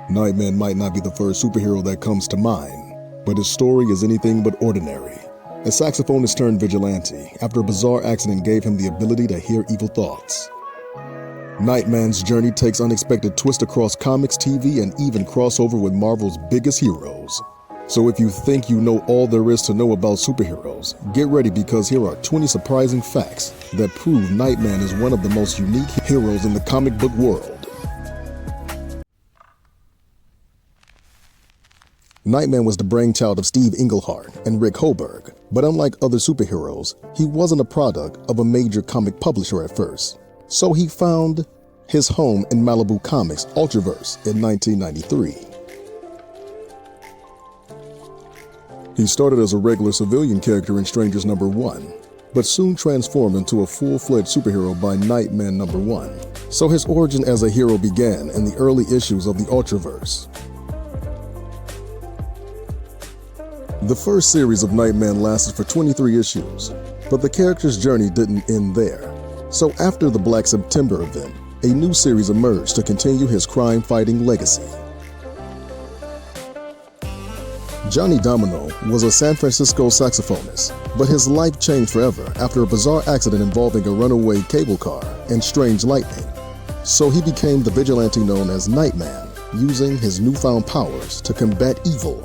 Nightman might not be the first superhero that comes to mind, but his story is anything but ordinary. A saxophonist turned vigilante after a bizarre accident gave him the ability to hear evil thoughts. Nightman's journey takes unexpected twists across comics, TV, and even crossover with Marvel's biggest heroes. So if you think you know all there is to know about superheroes, get ready because here are 20 surprising facts that prove Nightman is one of the most unique heroes in the comic book world. Nightman was the brainchild of Steve Englehart and Rick Hoberg, but unlike other superheroes, he wasn't a product of a major comic publisher at first. So he found his home in Malibu Comics' Ultraverse in 1993. He started as a regular civilian character in Strangers #1, but soon transformed into a full-fledged superhero by Nightman #1. So his origin as a hero began in the early issues of the Ultraverse. The first series of Nightman lasted for 23 issues, but the character's journey didn't end there. So after the Black September event, a new series emerged to continue his crime-fighting legacy. Johnny Domino was a San Francisco saxophonist, but his life changed forever after a bizarre accident involving a runaway cable car and strange lightning. So he became the vigilante known as Nightman, using his newfound powers to combat evil.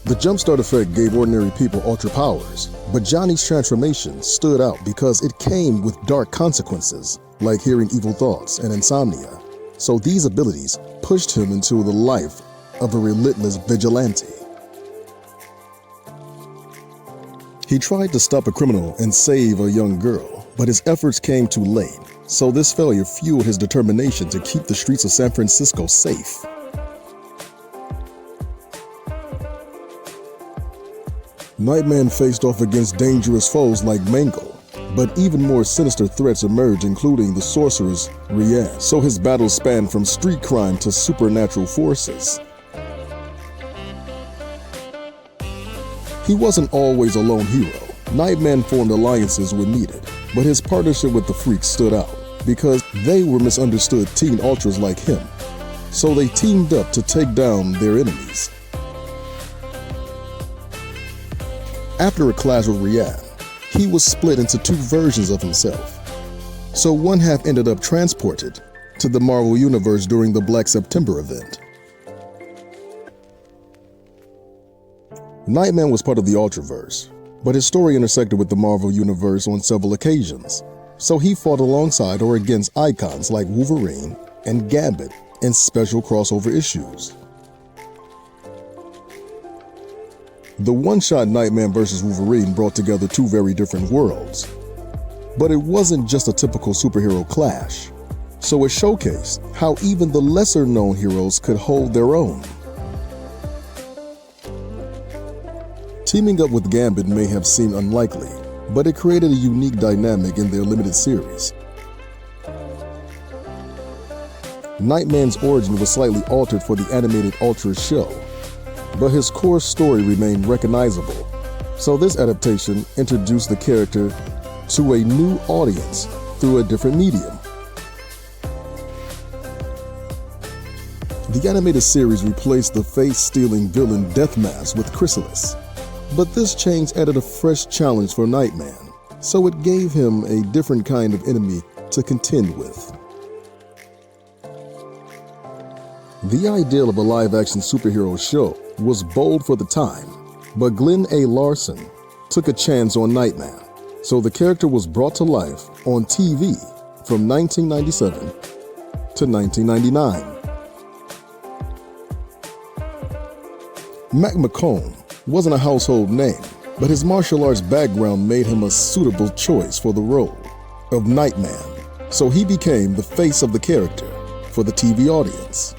The jumpstart effect gave ordinary people ultra powers, but Johnny's transformation stood out because it came with dark consequences, like hearing evil thoughts and insomnia. So these abilities pushed him into the life of a relentless vigilante. He tried to stop a criminal and save a young girl, but his efforts came too late. So this failure fueled his determination to keep the streets of San Francisco safe. Nightman faced off against dangerous foes like Mangle, but even more sinister threats emerged, including the sorceress Rian. So his battles spanned from street crime to supernatural forces. He wasn't always a lone hero. Nightman formed alliances when needed, but his partnership with the Freaks stood out because they were misunderstood teen ultras like him. So they teamed up to take down their enemies. After a clash with Rian, he was split into two versions of himself. So one half ended up transported to the Marvel Universe during the Black September event. Nightman was part of the Ultraverse, but his story intersected with the Marvel Universe on several occasions. So he fought alongside or against icons like Wolverine and Gambit in special crossover issues. The one-shot Nightman vs. Wolverine brought together two very different worlds. But it wasn't just a typical superhero clash. So it showcased how even the lesser-known heroes could hold their own. Teaming up with Gambit may have seemed unlikely, but it created a unique dynamic in their limited series. Nightman's origin was slightly altered for the animated Ultra show, but his core story remained recognizable. So this adaptation introduced the character to a new audience through a different medium. The animated series replaced the face-stealing villain Deathmask with Chrysalis, but this change added a fresh challenge for Nightman, so it gave him a different kind of enemy to contend with. The ideal of a live-action superhero show was bold for the time, but Glenn A. Larson took a chance on Nightman, so the character was brought to life on TV from 1997 to 1999. Mac McCone wasn't a household name, but his martial arts background made him a suitable choice for the role of Nightman, so he became the face of the character for the TV audience.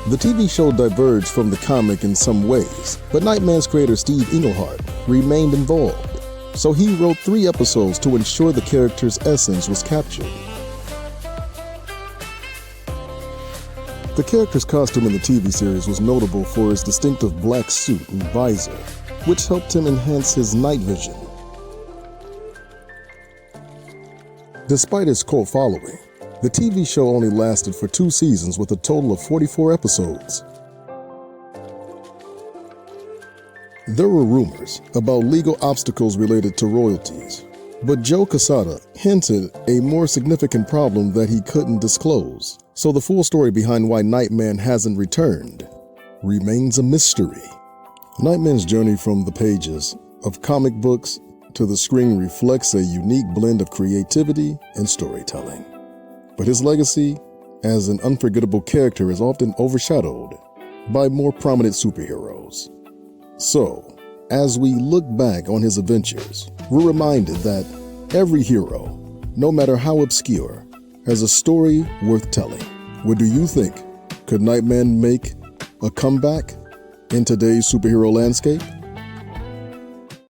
The TV show diverged from the comic in some ways, but Nightman's creator Steve Englehart remained involved, so he wrote 3 episodes to ensure the character's essence was captured. The character's costume in the TV series was notable for his distinctive black suit and visor, which helped him enhance his night vision. Despite its cult following, the TV show only lasted for 2 seasons with a total of 44 episodes. There were rumors about legal obstacles related to royalties, but Joe Quesada hinted a more significant problem that he couldn't disclose. So the full story behind why Nightman hasn't returned remains a mystery. Nightman's journey from the pages of comic books to the screen reflects a unique blend of creativity and storytelling. But his legacy as an unforgettable character is often overshadowed by more prominent superheroes. So, as we look back on his adventures, we're reminded that every hero, no matter how obscure, has a story worth telling. What do you think? Could Nightman make a comeback in today's superhero landscape?